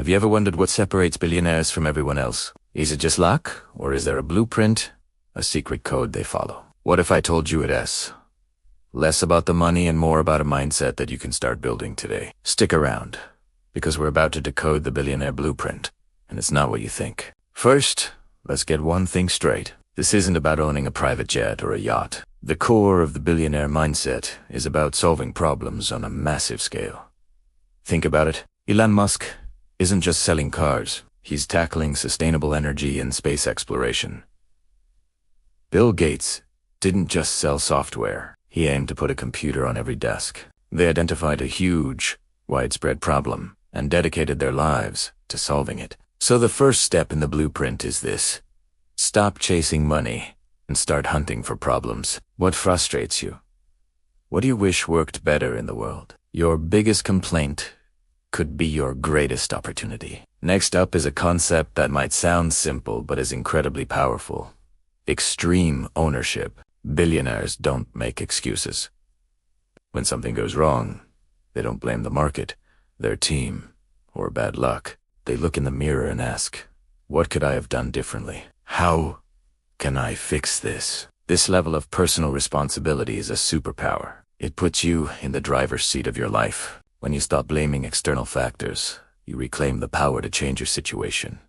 Have you ever wondered what separates billionaires from everyone else? Is it just luck, or is there a blueprint, a secret code they follow? What if I told you it's less about the money and more about a mindset that you can start building today? Stick around, because we're about to decode the Billionaire Blueprint, and it's not what you think. First, let's get one thing straight. This isn't about owning a private jet or a yacht. The core of the billionaire mindset is about solving problems on a massive scale. Think about it. Elon Musk isn't just selling cars. He's tackling sustainable energy and space exploration. Bill Gates didn't just sell software. He aimed to put a computer on every desk. They identified a huge, widespread problem and dedicated their lives to solving it. So the first step in the blueprint is this. Stop chasing money and start hunting for problems. What frustrates you? What do you wish worked better in the world? Your biggest complaint could be your greatest opportunity. Next up is a concept that might sound simple but is incredibly powerful. Extreme ownership. Billionaires don't make excuses. When something goes wrong, they don't blame the market, their team, or bad luck. They look in the mirror and ask, what could I have done differently? How can I fix this? This level of personal responsibility is a superpower. It puts you in the driver's seat of your life. When you stop blaming external factors, you reclaim the power to change your situation.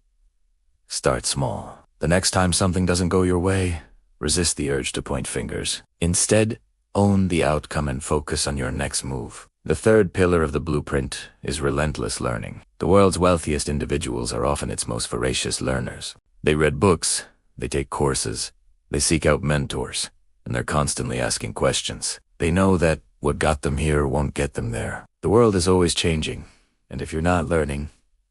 Start small. The next time something doesn't go your way, resist the urge to point fingers. Instead, own the outcome and focus on your next move. The third pillar of the blueprint is relentless learning. The world's wealthiest individuals are often its most voracious learners. They read books, they take courses, they seek out mentors, and they're constantly asking questions. They know that what got them here won't get them there. The world is always changing, and if you're not learning,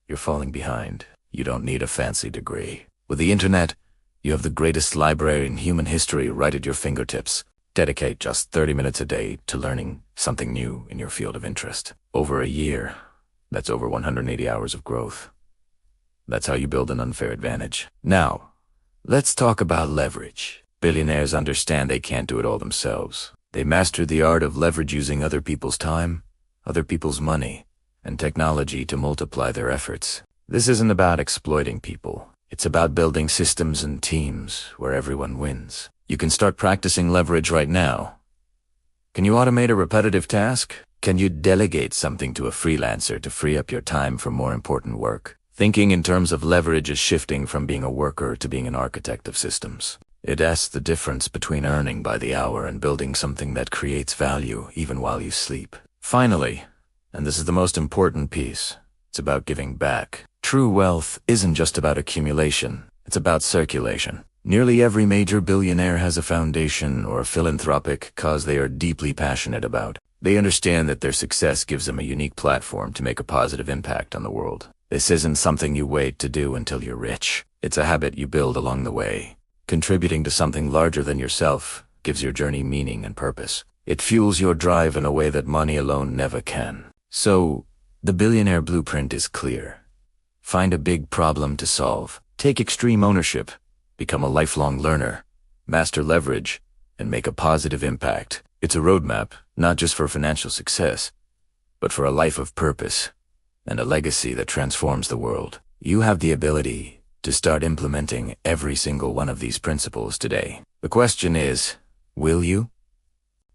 you're falling behind. You don't need a fancy degree. With the internet, you have the greatest library in human history right at your fingertips. Dedicate just 30 minutes a day to learning something new in your field of interest. Over a year, that's over 180 hours of growth. That's how you build an unfair advantage. Now, let's talk about leverage. Billionaires understand they can't do it all themselves. They master the art of leverage using other people's time, other people's money, and technology to multiply their efforts. This isn't about exploiting people. It's about building systems and teams where everyone wins. You can start practicing leverage right now. Can you automate a repetitive task? Can you delegate something to a freelancer to free up your time for more important work? Thinking in terms of leverage is shifting from being a worker to being an architect of systems. It asks the difference between earning by the hour and building something that creates value even while you sleep. Finally, and this is the most important piece, it's about giving back. True wealth isn't just about accumulation, it's about circulation. Nearly every major billionaire has a foundation or a philanthropic cause they are deeply passionate about. They understand that their success gives them a unique platform to make a positive impact on the world. This isn't something you wait to do until you're rich. It's a habit you build along the way. Contributing to something larger than yourself gives your journey meaning and purpose. It fuels your drive in a way that money alone never can. So, the Billionaire Blueprint is clear. Find a big problem to solve. Take extreme ownership. Become a lifelong learner. Master leverage, and make a positive impact. It's a roadmap, not just for financial success, but for a life of purpose and a legacy that transforms the world. You have the ability to start implementing every single one of these principles today. The question is, will you?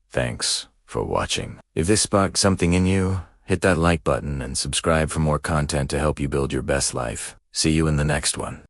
Thanks for watching. If this sparked something in you, hit that like button and subscribe for more content to help you build your best life. See you in the next one.